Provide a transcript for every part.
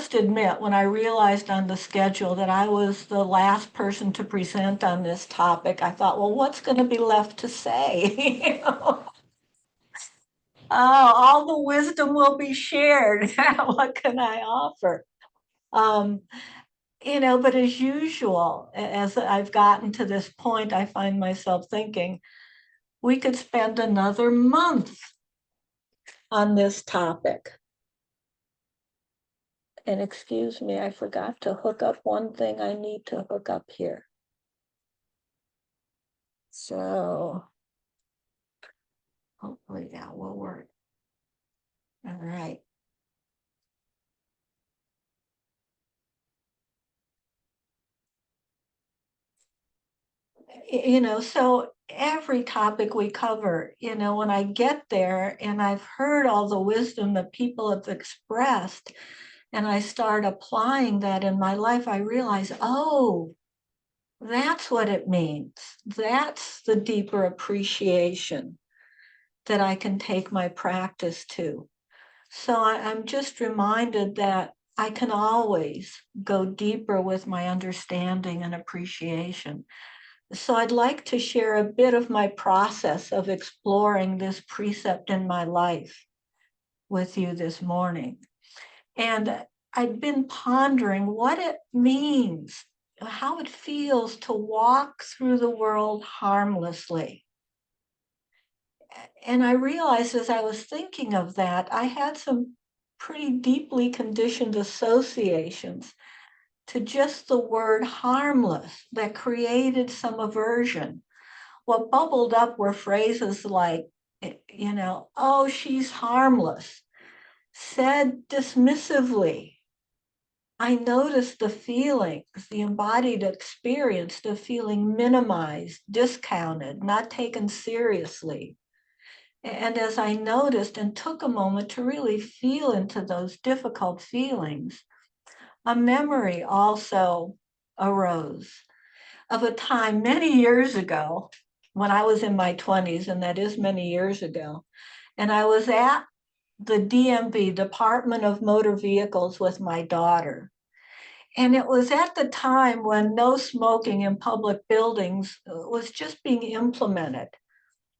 must admit, when I realized on the schedule that I was the last person to present on this topic, I thought, well, what's going to be left to say? You know? Oh, all the wisdom will be shared. What can I offer? Um, but as usual, as I've gotten to this point, I find myself thinking we could spend another month on this topic. And excuse me, I forgot to hook up one thing I need to hook up here. So hopefully that will work. All right. So every topic we cover, when I get there and I've heard all the wisdom that people have expressed, and I start applying that in my life, I realize, oh, that's what it means. That's the deeper appreciation that I can take my practice to. So I'm just reminded that I can always go deeper with my understanding and appreciation. So I'd like to share a bit of my process of exploring this precept in my life with you this morning. And I've been pondering what it means, how it feels to walk through the world harmlessly. And I realized as I was thinking of that, I had some pretty deeply conditioned associations to just the word harmless that created some aversion. What bubbled up were phrases like, oh, she's harmless, said dismissively. I noticed the feelings, the embodied experience, the feeling minimized, discounted, not taken seriously. And as I noticed and took a moment to really feel into those difficult feelings, a memory also arose of a time many years ago when I was in my 20s, and that is many years ago. And I was at the DMV, Department of Motor Vehicles, with my daughter. And it was at the time when no smoking in public buildings was just being implemented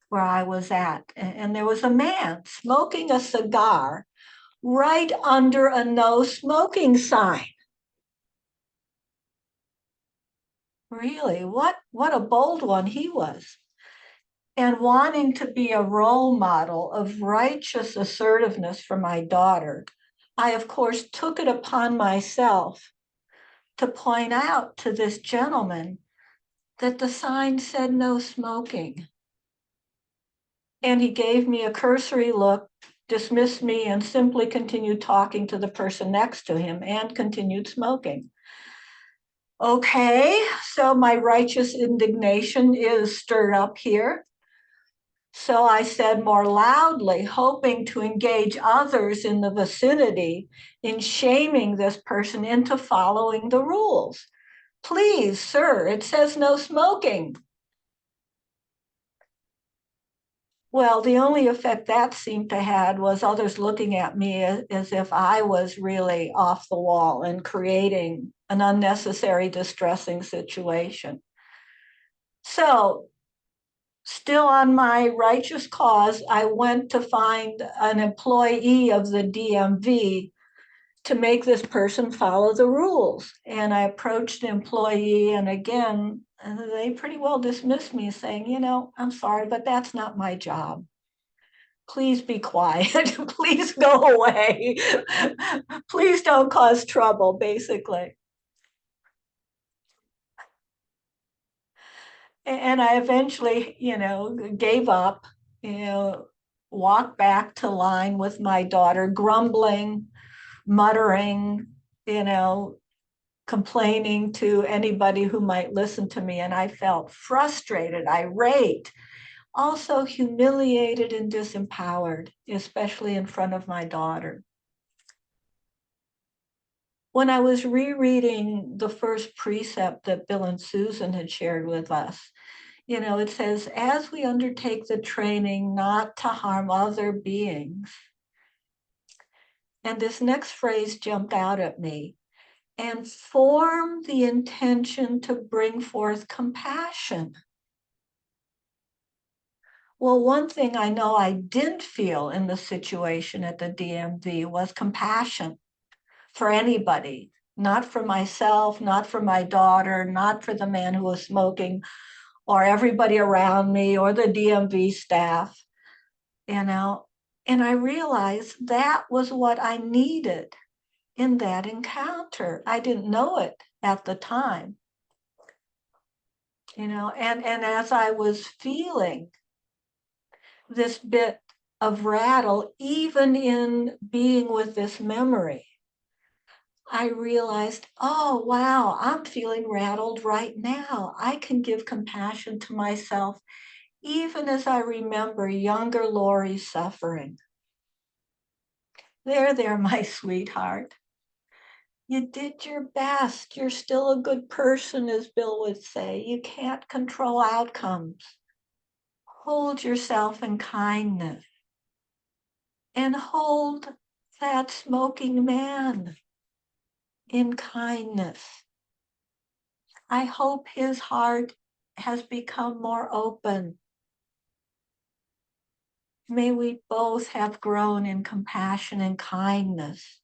where I was at. And there was a man smoking a cigar right under a no smoking sign. Really, what a bold one he was. And wanting to be a role model of righteous assertiveness for my daughter, I, of course, took it upon myself to point out to this gentleman that the sign said no smoking. And he gave me a cursory look, dismissed me, and simply continued talking to the person next to him and continued smoking. Okay, so my righteous indignation is stirred up here. So I said more loudly, hoping to engage others in the vicinity in shaming this person into following the rules. Please, sir, it says no smoking. Well, the only effect that seemed to have was others looking at me as if I was really off the wall and creating an unnecessary, distressing situation. So, still on my righteous cause, I went to find an employee of the DMV to make this person follow the rules. And I approached the employee, and again, they pretty well dismissed me, saying, I'm sorry, but that's not my job. Please be quiet. Please go away. Please don't cause trouble, basically. And I eventually, gave up, walked back to line with my daughter, grumbling, muttering, you know, complaining to anybody who might listen to me. And I felt frustrated, irate, also humiliated and disempowered, especially in front of my daughter. When I was rereading the first precept that Bill and Susan had shared with us, it says, as we undertake the training not to harm other beings. And this next phrase jumped out at me: and form the intention to bring forth compassion. Well, one thing I know I didn't feel in the situation at the DMV was compassion for anybody, not for myself, not for my daughter, not for the man who was smoking, or everybody around me, or the DMV staff, you know. And I realized that was what I needed in that encounter. I didn't know it at the time, and as I was feeling this bit of rattle, even in being with this memory, I realized, oh, wow, I'm feeling rattled right now. I can give compassion to myself, even as I remember younger Lori suffering. There, my sweetheart. You did your best. You're still a good person, as Bill would say. You can't control outcomes. Hold yourself in kindness. And hold that smoking man in kindness. I hope his heart has become more open. May we both have grown in compassion and kindness.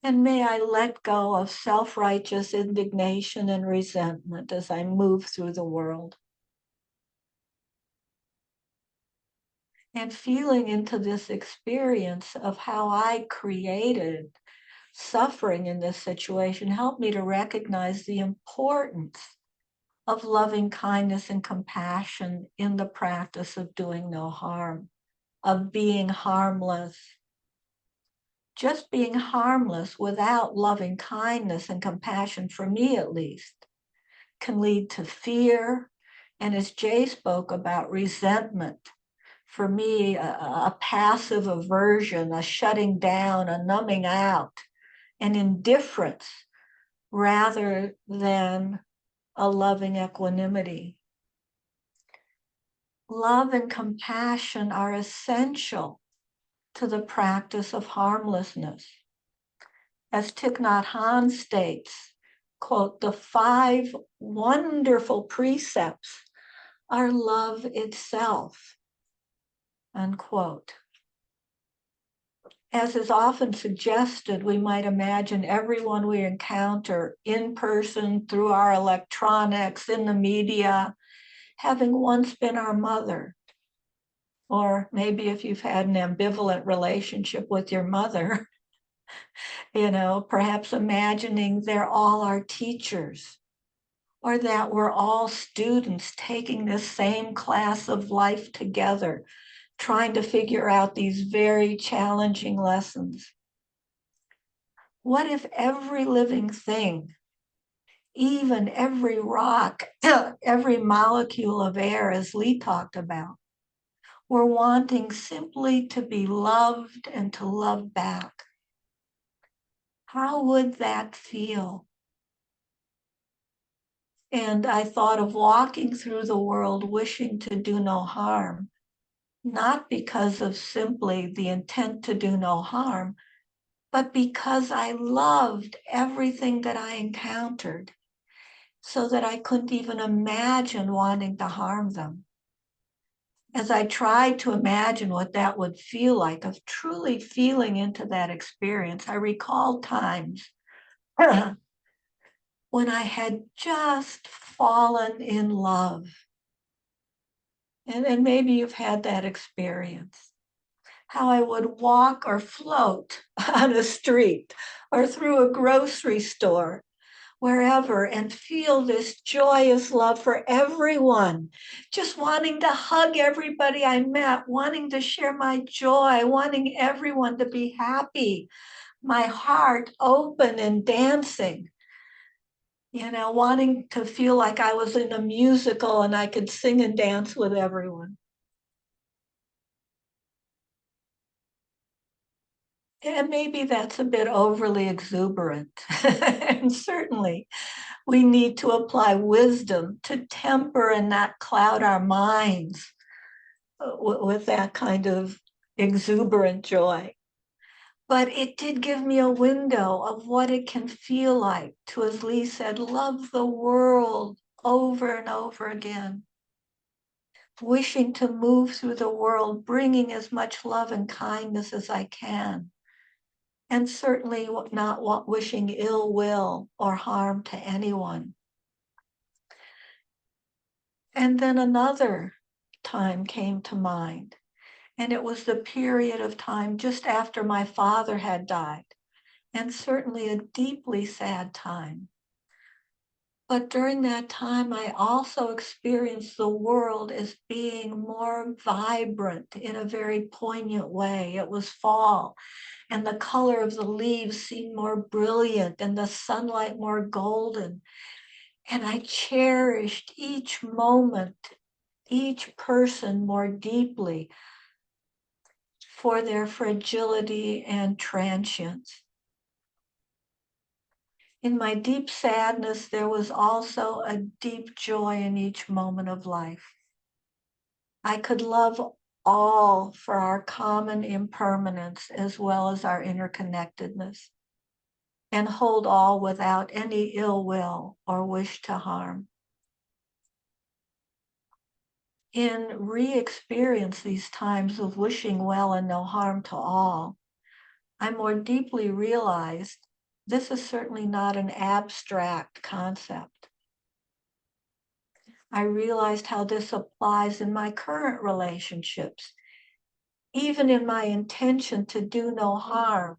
And may I let go of self-righteous indignation and resentment as I move through the world. And feeling into this experience of how I created suffering in this situation helped me to recognize the importance of loving kindness and compassion in the practice of doing no harm, of being harmless. Just being harmless without loving kindness and compassion, for me at least, can lead to fear. And as Jay spoke about, resentment. For me, a passive aversion, a shutting down, a numbing out, an indifference, rather than a loving equanimity. Love and compassion are essential to the practice of harmlessness. As Thich Nhat Hanh states, quote, the 5 wonderful precepts are love itself, unquote. As is often suggested, we might imagine everyone we encounter in person, through our electronics, in the media, having once been our mother. Or maybe if you've had an ambivalent relationship with your mother, perhaps imagining they're all our teachers, or that we're all students taking this same class of life together, trying to figure out these very challenging lessons. What if every living thing, even every rock, every molecule of air, as Lee talked about, were wanting simply to be loved and to love back? How would that feel? And I thought of walking through the world wishing to do no harm, not because of simply the intent to do no harm, but because I loved everything that I encountered, so that I couldn't even imagine wanting to harm them. As I tried to imagine what that would feel like, of truly feeling into that experience, I recalled times when I had just fallen in love. And maybe you've had that experience. How I would walk or float on a street or through a grocery store, wherever, and feel this joyous love for everyone, just wanting to hug everybody I met, wanting to share my joy, wanting everyone to be happy, my heart open and dancing, wanting to feel like I was in a musical and I could sing and dance with everyone. And maybe that's a bit overly exuberant. And certainly we need to apply wisdom to temper and not cloud our minds with that kind of exuberant joy. But it did give me a window of what it can feel like to, as Lee said, love the world over and over again, wishing to move through the world, bringing as much love and kindness as I can, and certainly not wishing ill will or harm to anyone. And then another time came to mind, and it was the period of time just after my father had died, and certainly a deeply sad time. But during that time, I also experienced the world as being more vibrant in a very poignant way. It was fall, and the color of the leaves seemed more brilliant and the sunlight more golden. And I cherished each moment, each person more deeply for their fragility and transience. In my deep sadness, there was also a deep joy in each moment of life. I could love all for our common impermanence as well as our interconnectedness, and hold all without any ill will or wish to harm. In re-experience these times of wishing well and no harm to all, I more deeply realized this is certainly not an abstract concept. I realized how this applies in my current relationships, even in my intention to do no harm,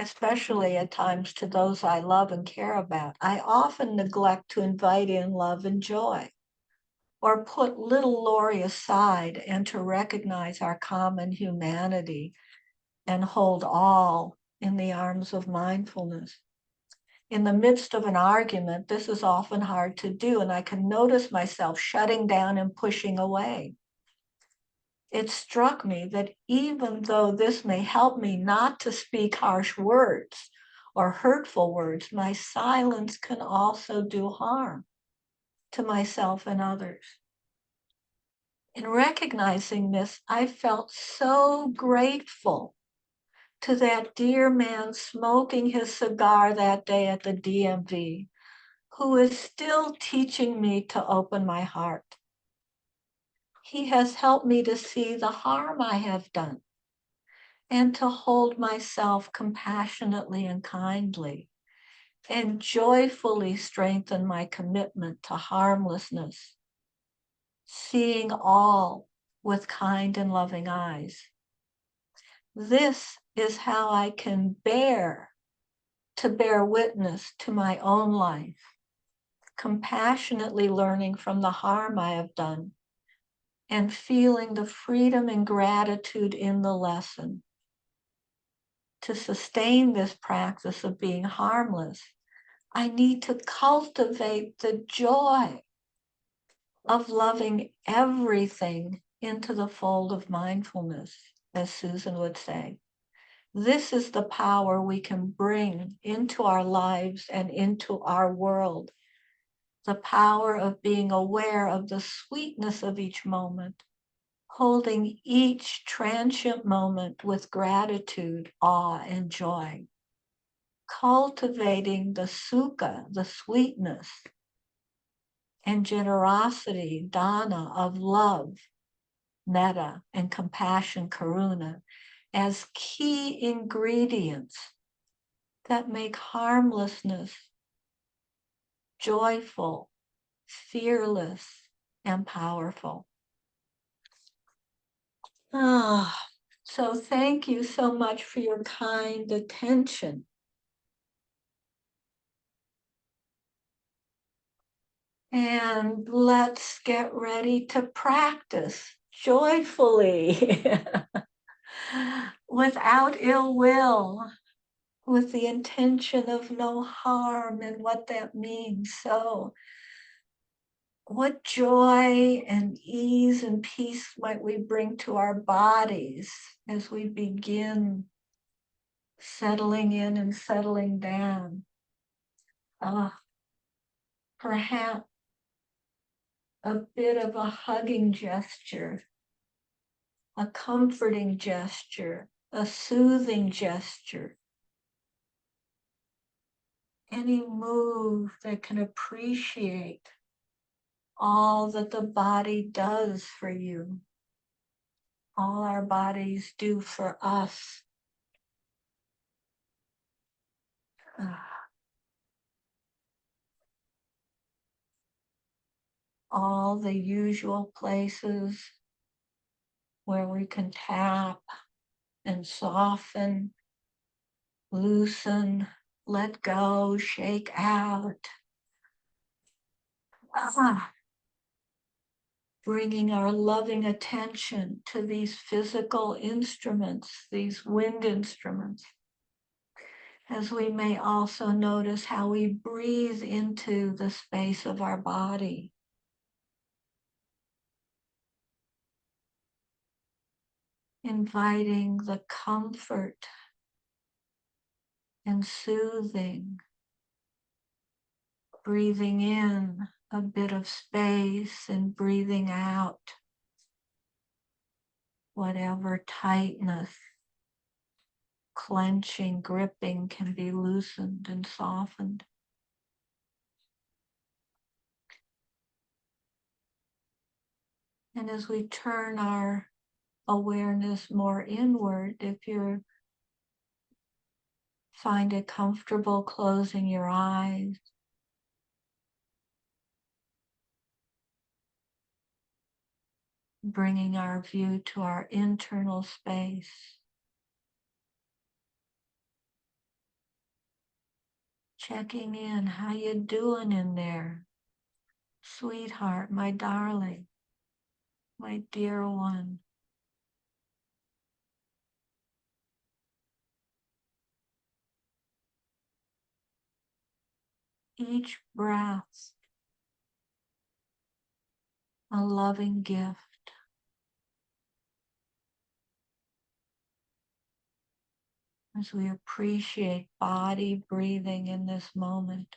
especially at times to those I love and care about. I often neglect to invite in love and joy, or put little Lori aside and to recognize our common humanity and hold all in the arms of mindfulness. In the midst of an argument, this is often hard to do, and I can notice myself shutting down and pushing away. It struck me that even though this may help me not to speak harsh words or hurtful words, my silence can also do harm to myself and others. In recognizing this, I felt so grateful to that dear man smoking his cigar that day at the DMV, who is still teaching me to open my heart. He has helped me to see the harm I have done and to hold myself compassionately and kindly, and joyfully strengthen my commitment to harmlessness, seeing all with kind and loving eyes. This is how I can bear witness to my own life, compassionately learning from the harm I have done and feeling the freedom and gratitude in the lesson. To sustain this practice of being harmless, I need to cultivate the joy of loving everything into the fold of mindfulness, as Susan would say. This is the power we can bring into our lives and into our world. The power of being aware of the sweetness of each moment, holding each transient moment with gratitude, awe, and joy. Cultivating the sukha, the sweetness, and generosity, dana, of love, metta, and compassion, karuna, as key ingredients that make harmlessness joyful, fearless, and powerful. So thank you so much for your kind attention. And let's get ready to practice joyfully, without ill will, with the intention of no harm and what that means. So what joy and ease and peace might we bring to our bodies as we begin settling in and settling down? Perhaps a bit of a hugging gesture, a comforting gesture, a soothing gesture, any move that can appreciate all that the body does for you, all our bodies do for us. All the usual places where we can tap and soften, loosen, let go, shake out. Bringing our loving attention to these physical instruments, these wind instruments, as we may also notice how we breathe into the space of our body. Inviting the comfort and soothing, breathing in a bit of space and breathing out whatever tightness, clenching, gripping can be loosened and softened. And as we turn our awareness more inward, if you find it comfortable closing your eyes, bringing our view to our internal space, checking in, how you doing in there? Sweetheart, my darling, my dear one. Each breath, a loving gift. As we appreciate body breathing in this moment.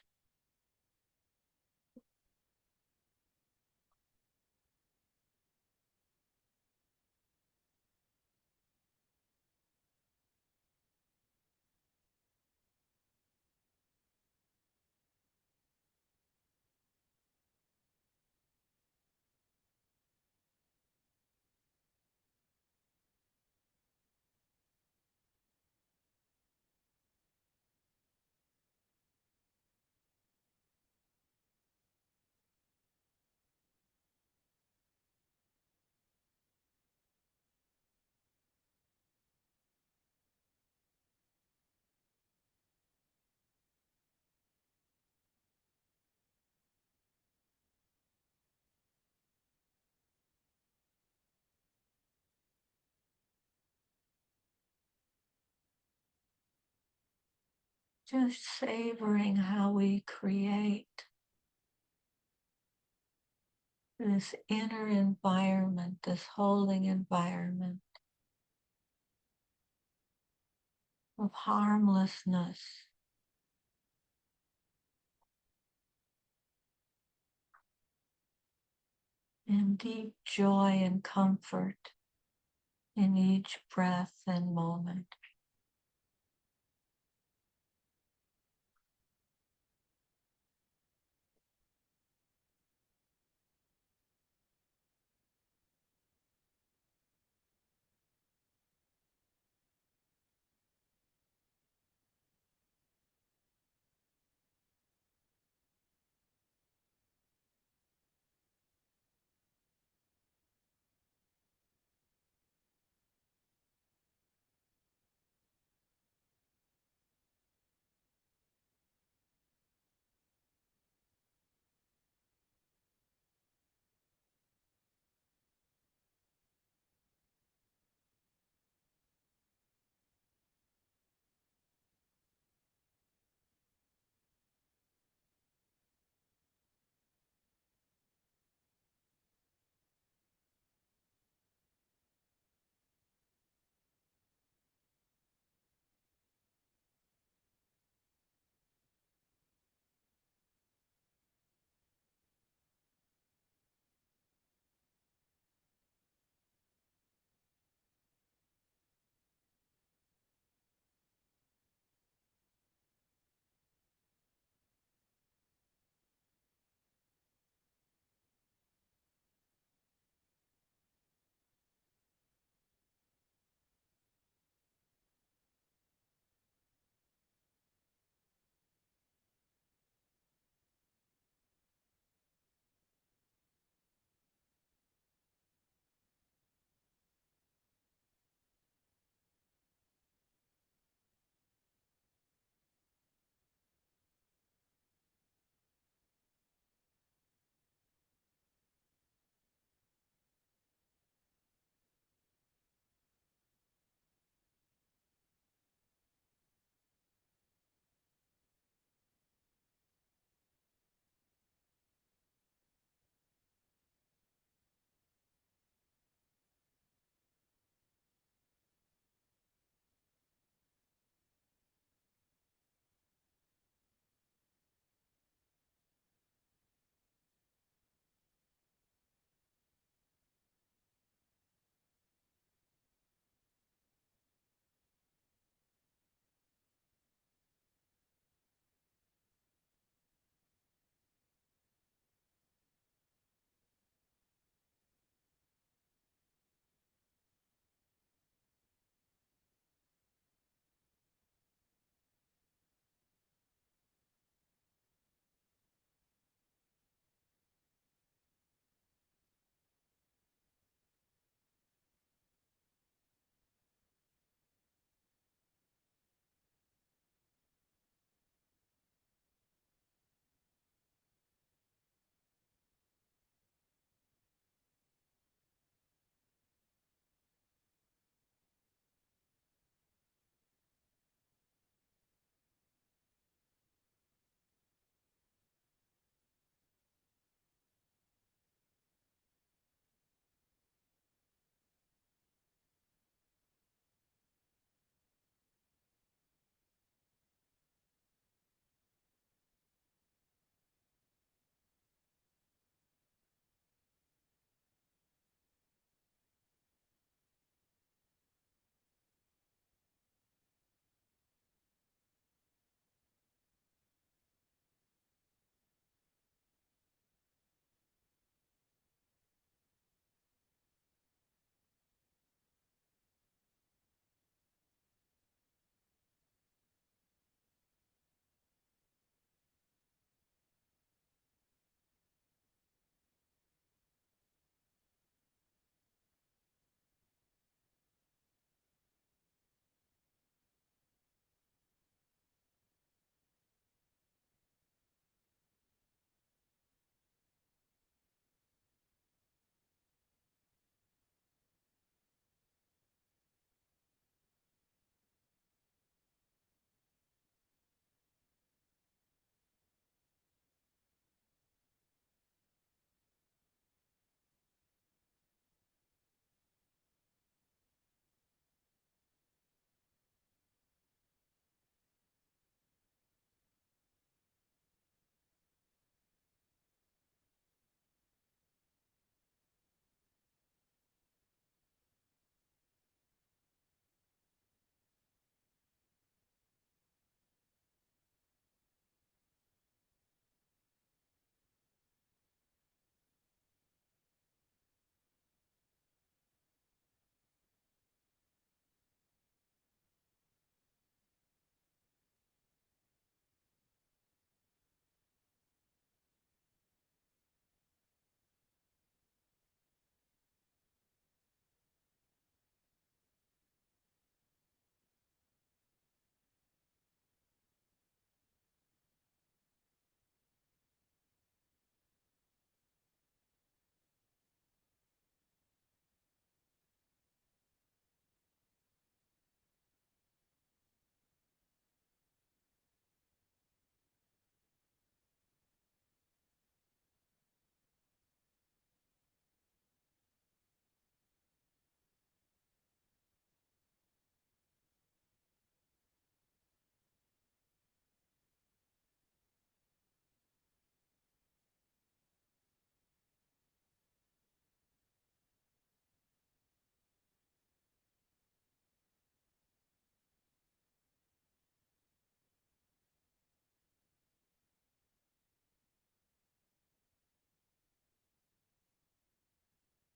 Just savoring how we create this inner environment, this holding environment of harmlessness, and deep joy and comfort in each breath and moment.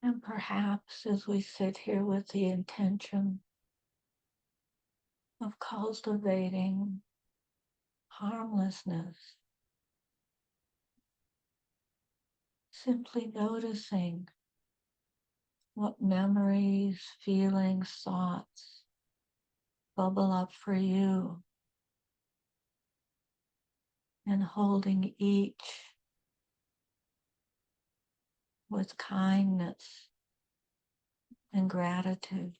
And perhaps as we sit here with the intention of cultivating harmlessness, simply noticing what memories, feelings, thoughts bubble up for you, and holding each with kindness and gratitude.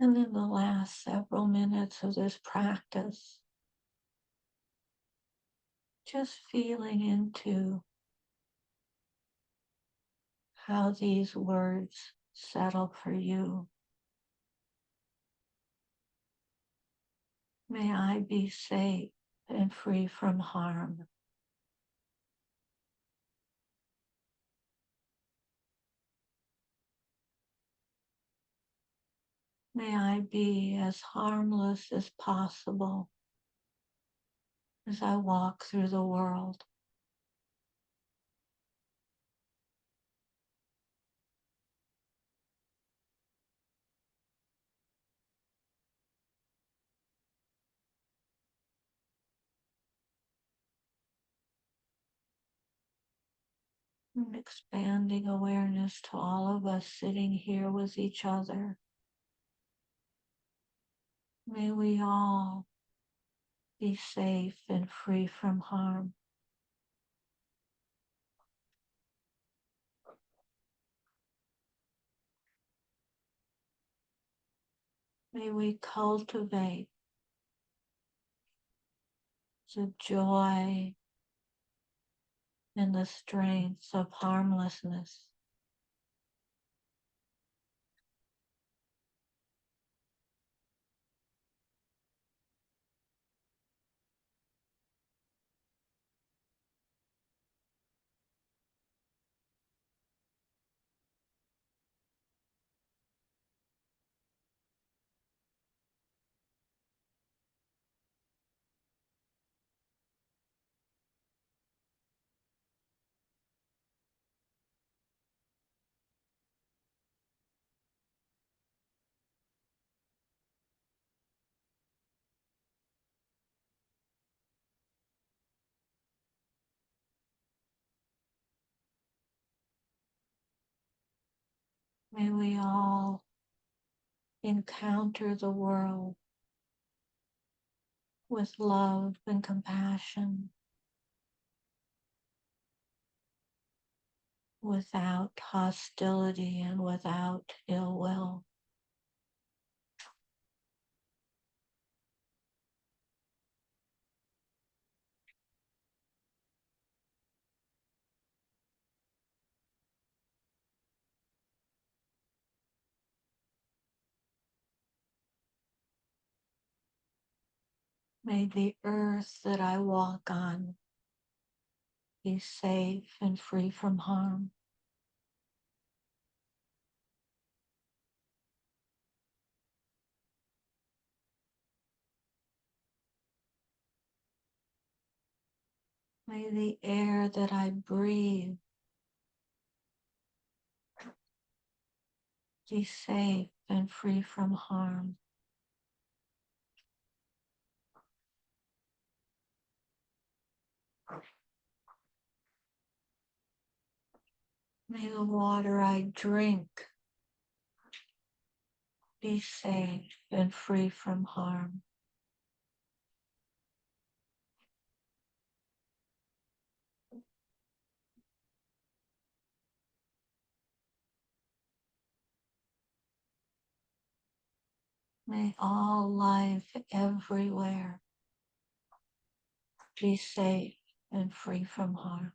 And in the last several minutes of this practice, just feeling into how these words settle for you. May I be safe and free from harm. May I be as harmless as possible as I walk through the world. And expanding awareness to all of us sitting here with each other. May we all be safe and free from harm. May we cultivate the joy and the strength of harmlessness. May we all encounter the world with love and compassion, without hostility and without ill will. May the earth that I walk on be safe and free from harm. May the air that I breathe be safe and free from harm. May the water I drink be safe and free from harm. May all life everywhere be safe and free from harm.